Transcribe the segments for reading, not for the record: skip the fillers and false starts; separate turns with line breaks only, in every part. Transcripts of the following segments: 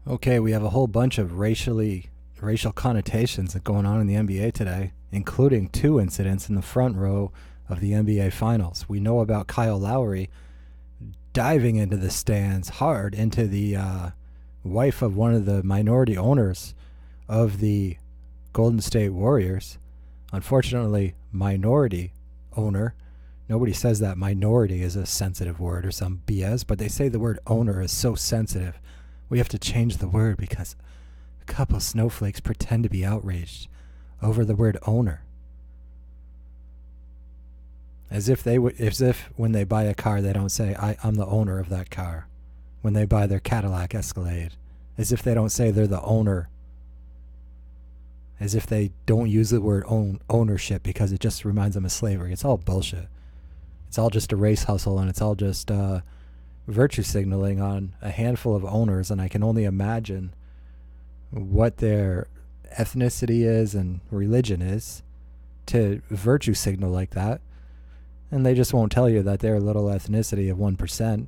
Okay, we have a whole bunch of racial connotations that going on in the NBA today, including two incidents in the front row of the NBA Finals. We know about Kyle Lowry diving into the stands hard into the wife of one of the minority owners of the Golden State Warriors. Unfortunately, minority owner. Nobody says that minority is a sensitive word or some BS, but they say the word owner is so sensitive. We have to change the word because a couple snowflakes pretend to be outraged over the word owner. As if when they buy a car, they don't say, I'm the owner of that car. When they buy their Cadillac Escalade. As if they don't say they're the owner. As if they don't use the word ownership because it just reminds them of slavery. It's all bullshit. It's all just a race hustle, and it's all just virtue signaling on a handful of owners, and I can only imagine what their ethnicity is and religion is to virtue signal like that. And they just won't tell you that their little ethnicity of 1%,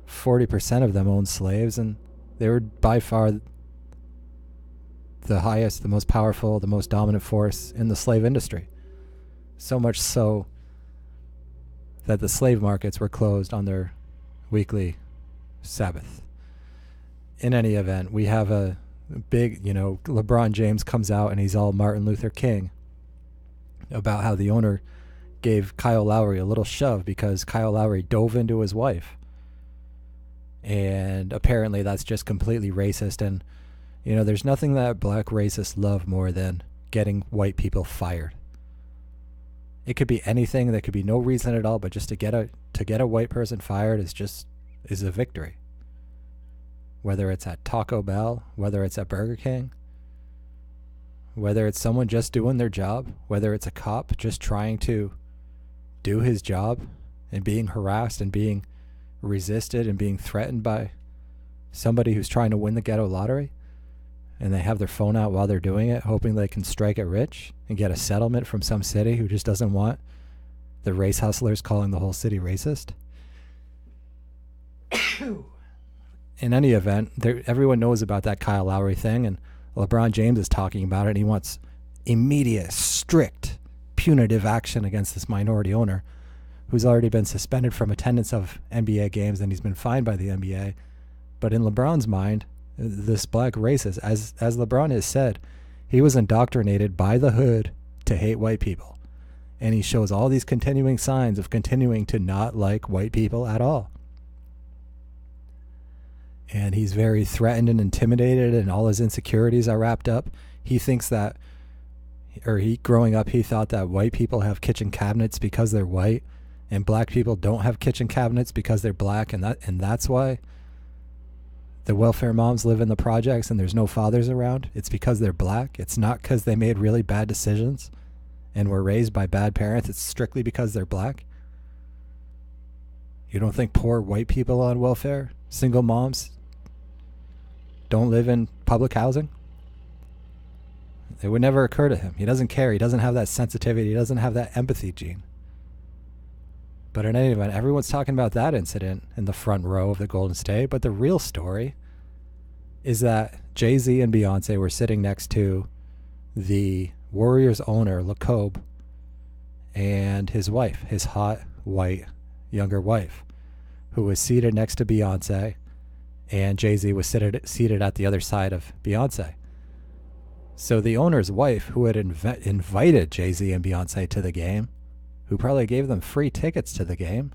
40% of them own slaves, and they were by far the highest, the most powerful, the most dominant force in the slave industry. So much so that the slave markets were closed on their weekly Sabbath. In any event, we have a big, LeBron James comes out and he's all Martin Luther King about how the owner gave Kyle Lowry a little shove because Kyle Lowry dove into his wife. And apparently that's just completely racist. And, there's nothing that black racists love more than getting white people fired. It could be anything. There could be no reason at all, but just to get a white person fired is a victory. Whether it's at Taco Bell, whether it's at Burger King, whether it's someone just doing their job, whether it's a cop just trying to do his job and being harassed and being resisted and being threatened by somebody who's trying to win the ghetto lottery, and they have their phone out while they're doing it, hoping they can strike it rich and get a settlement from some city who just doesn't want the race hustlers calling the whole city racist. In any event, everyone knows about that Kyle Lowry thing, and LeBron James is talking about it, and he wants immediate, strict, punitive action against this minority owner who's already been suspended from attendance of NBA games, and he's been fined by the NBA. But in LeBron's mind, this black racist, as LeBron has said, he was indoctrinated by the hood to hate white people. And he shows all these continuing signs of continuing to not like white people at all. And he's very threatened and intimidated, and all his insecurities are wrapped up. He thinks that, growing up, he thought that white people have kitchen cabinets because they're white, and black people don't have kitchen cabinets because they're black, and that's why the welfare moms live in the projects and there's no fathers around. It's because they're black. It's not because they made really bad decisions and were raised by bad parents. It's strictly because they're black. You don't think poor white people on welfare, single moms, don't live in public housing? It would never occur to him. He doesn't care. He doesn't have that sensitivity. He doesn't have that empathy gene. But in any event, everyone's talking about that incident in the front row of the Golden State. But the real story is that Jay-Z and Beyonce were sitting next to the Warriors owner, LeCobe, and his wife, his hot, white, younger wife, who was seated next to Beyonce, and Jay-Z was seated at the other side of Beyonce. So the owner's wife, who had invited Jay-Z and Beyonce to the game, who probably gave them free tickets to the game,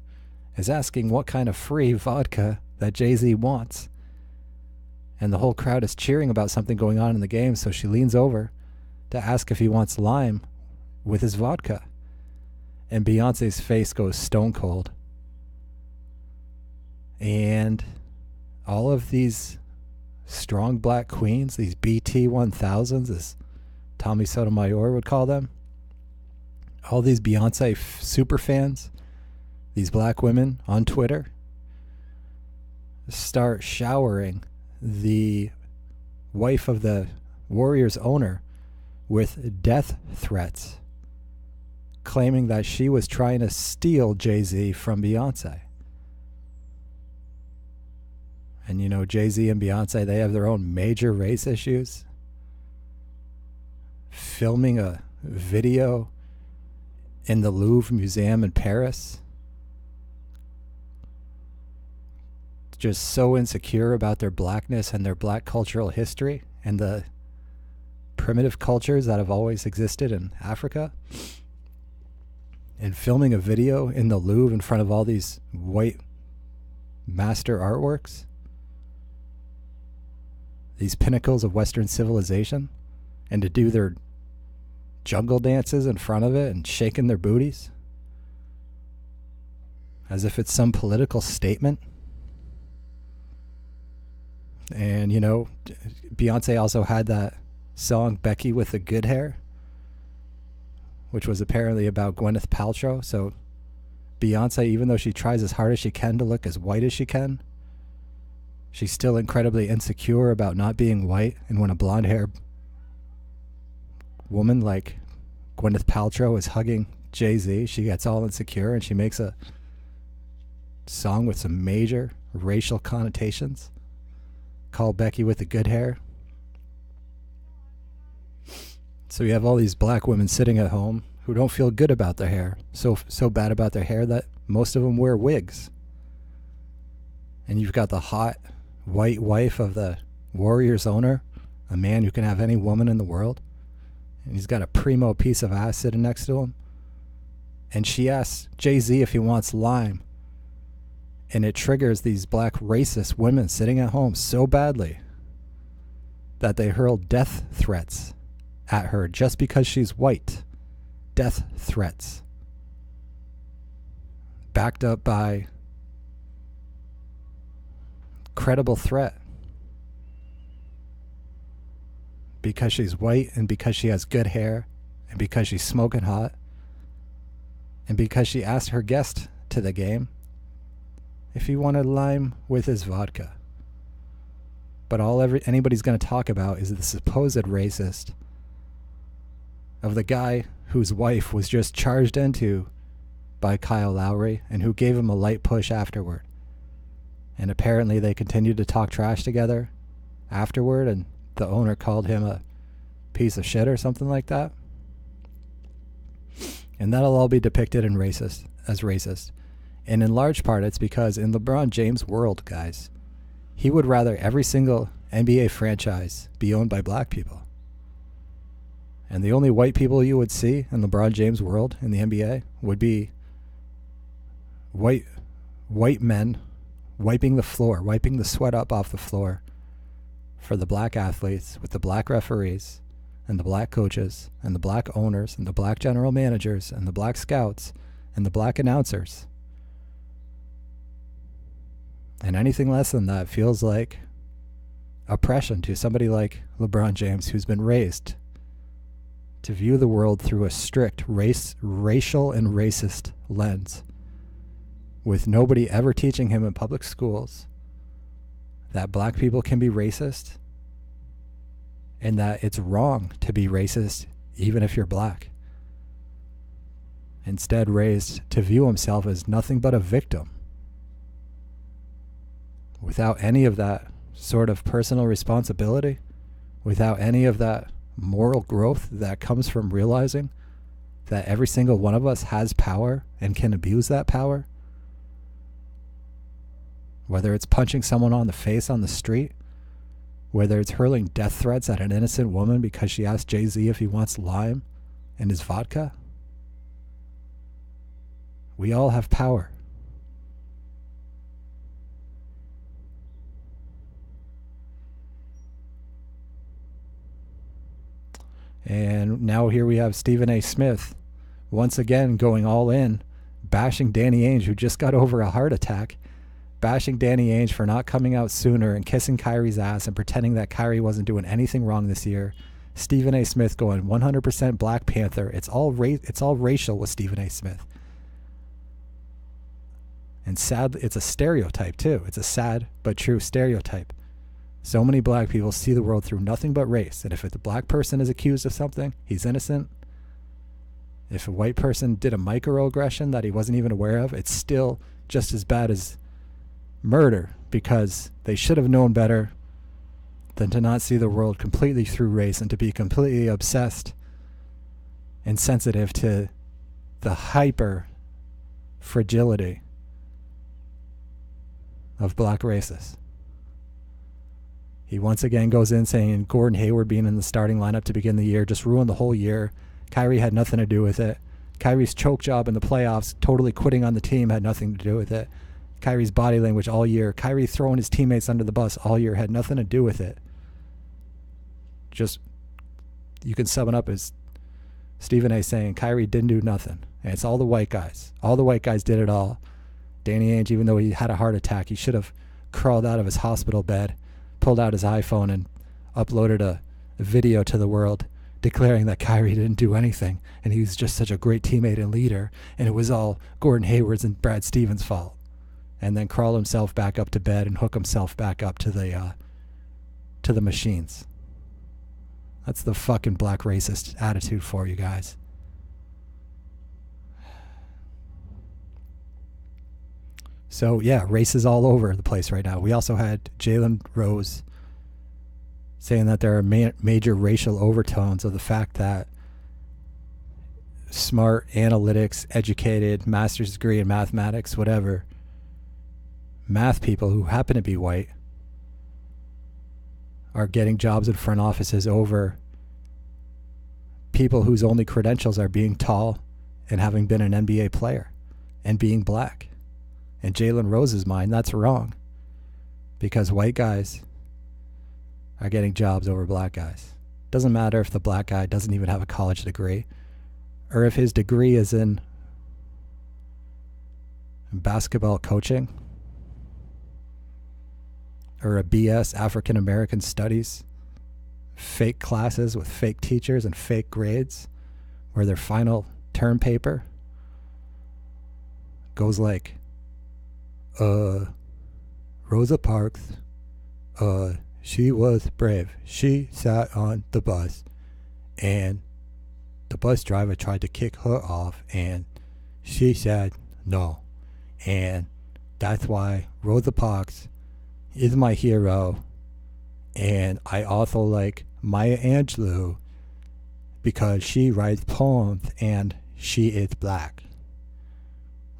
is asking what kind of free vodka that Jay-Z wants. And the whole crowd is cheering about something going on in the game, so she leans over to ask if he wants lime with his vodka. And Beyonce's face goes stone cold. And all of these strong black queens, these BT 1000s, as Tommy Sotomayor would call them, all these Beyonce super fans, these black women on Twitter, start showering the wife of the Warriors owner with death threats, claiming that she was trying to steal Jay-Z from Beyonce. And you know, Jay-Z and Beyonce, they have their own major race issues. Filming a video in the Louvre Museum in Paris. Just so insecure about their blackness and their black cultural history and the primitive cultures that have always existed in Africa. And filming a video in the Louvre in front of all these white master artworks. These pinnacles of Western civilization. And to do their jungle dances in front of it and shaking their booties. As if it's some political statement. And, you know, Beyonce also had that song Becky with the Good Hair, which was apparently about Gwyneth Paltrow. So Beyonce, even though she tries as hard as she can to look as white as she can, she's still incredibly insecure about not being white. And when a blonde-haired woman like Gwyneth Paltrow is hugging Jay-Z, she gets all insecure and she makes a song with some major racial connotations called Becky with the Good Hair. So you have all these black women sitting at home who don't feel good about their hair. So bad about their hair that most of them wear wigs. And you've got the hot white wife of the Warriors owner, a man who can have any woman in the world. And he's got a primo piece of ass sitting next to him. And she asks Jay-Z if he wants lime. And it triggers these black racist women sitting at home so badly that they hurl death threats at her just because she's white. Death threats. Backed up by credible threat. Because she's white and because she has good hair and because she's smoking hot and because she asked her guest to the game if he wanted lime with his vodka. But anybody's going to talk about is the supposed racist of the guy whose wife was just charged into by Kyle Lowry and who gave him a light push afterward. And apparently they continued to talk trash together afterward, and the owner called him a piece of shit or something like that. And that'll all be depicted as racist. And in large part, it's because in LeBron James' world, guys, he would rather every single NBA franchise be owned by black people. And the only white people you would see in LeBron James' world in the NBA would be white men wiping the floor, wiping the sweat up off the floor for the black athletes with the black referees and the black coaches and the black owners and the black general managers and the black scouts and the black announcers. And anything less than that feels like oppression to somebody like LeBron James, who's been raised to view the world through a strict racial and racist lens, with nobody ever teaching him in public schools that black people can be racist and that it's wrong to be racist even if you're black. Instead raised to view himself as nothing but a victim, without any of that sort of personal responsibility, without any of that moral growth that comes from realizing that every single one of us has power and can abuse that power. Whether it's punching someone on the face on the street, whether it's hurling death threats at an innocent woman because she asked Jay-Z if he wants lime in his vodka. We all have power. And now here we have Stephen A. Smith once again going all in, bashing Danny Ainge, who just got over a heart attack, bashing Danny Ainge for not coming out sooner and kissing Kyrie's ass and pretending that Kyrie wasn't doing anything wrong this year. Stephen A. Smith going 100% Black Panther. It's all racial with Stephen A. Smith. And sadly, it's a stereotype too. It's a sad but true stereotype. So many black people see the world through nothing but race. And if a black person is accused of something, he's innocent. If a white person did a microaggression that he wasn't even aware of, it's still just as bad as murder because they should have known better than to not see the world completely through race and to be completely obsessed and sensitive to the hyper fragility of black racists. He once again goes in saying Gordon Hayward being in the starting lineup to begin the year just ruined the whole year. Kyrie had nothing to do with it. Kyrie's choke job in the playoffs, totally quitting on the team, had nothing to do with it. Kyrie's body language all year, Kyrie throwing his teammates under the bus all year, had nothing to do with it. Just, you can sum it up as Stephen A. saying Kyrie didn't do nothing. And it's all the white guys. All the white guys did it all. Danny Ainge, even though he had a heart attack, he should have crawled out of his hospital bed, pulled out his iPhone, and uploaded a video to the world declaring that Kyrie didn't do anything and he was just such a great teammate and leader and it was all Gordon Hayward's and Brad Stevens' fault. And then crawl himself back up to bed and hook himself back up to the machines. That's the fucking black racist attitude for you guys. So yeah, race is all over the place right now. We also had Jalen Rose saying that there are major racial overtones of the fact that smart, analytics, educated, master's degree in mathematics, whatever, math people who happen to be white are getting jobs in front offices over people whose only credentials are being tall and having been an NBA player and being black. In Jalen Rose's mind, that's wrong because white guys are getting jobs over black guys. Doesn't matter if the black guy doesn't even have a college degree or if his degree is in basketball coaching or a BS African American studies, fake classes with fake teachers and fake grades where their final term paper goes like, Rosa Parks, she was brave. She sat on the bus and the bus driver tried to kick her off and she said no. And that's why Rosa Parks is my hero. And I also like Maya Angelou because she writes poems and she is black.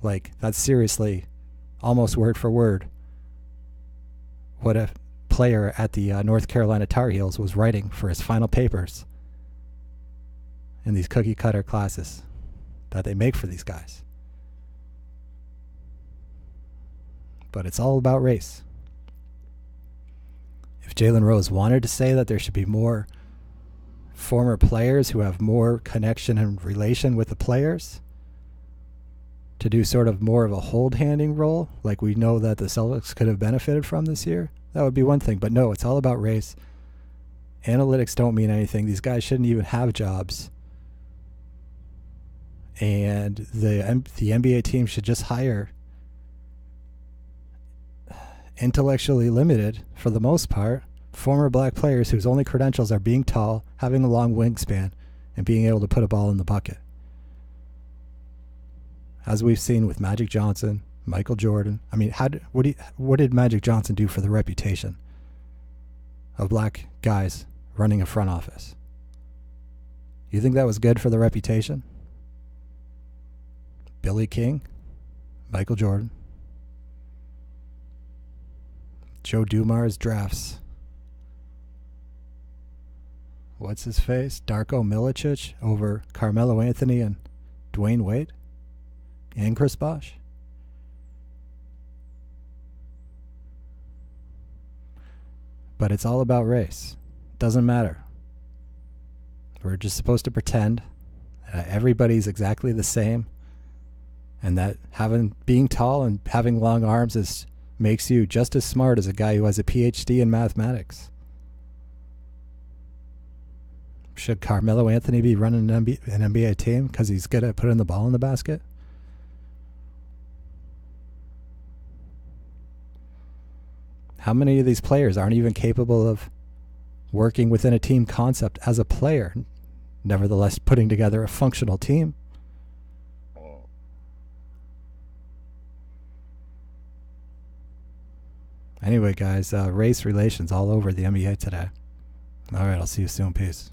Like, that's seriously almost word for word what a player at the North Carolina Tar Heels was writing for his final papers in these cookie cutter classes that they make for these guys. But it's all about race. If Jalen Rose wanted to say that there should be more former players who have more connection and relation with the players, to do sort of more of a hold-handing role, like we know that the Celtics could have benefited from this year, that would be one thing. But no, it's all about race. Analytics don't mean anything. These guys shouldn't even have jobs. And the NBA team should just hire intellectually limited, for the most part, former black players whose only credentials are being tall, having a long wingspan, and being able to put a ball in the bucket. As we've seen with Magic Johnson, Michael Jordan. I mean, what did Magic Johnson do for the reputation of black guys running a front office? You think that was good for the reputation? Billy King, Michael Jordan, Joe Dumars drafts. What's his face? Darko Milicic over Carmelo Anthony and Dwayne Wade and Chris Bosh. But it's all about race. Doesn't matter. We're just supposed to pretend that everybody's exactly the same and that being tall and having long arms makes you just as smart as a guy who has a PhD in mathematics. Should Carmelo Anthony be running an NBA team because he's good at putting the ball in the basket? How many of these players aren't even capable of working within a team concept as a player, nevertheless putting together a functional team? Anyway, guys, race relations all over the NBA today. All right, I'll see you soon. Peace.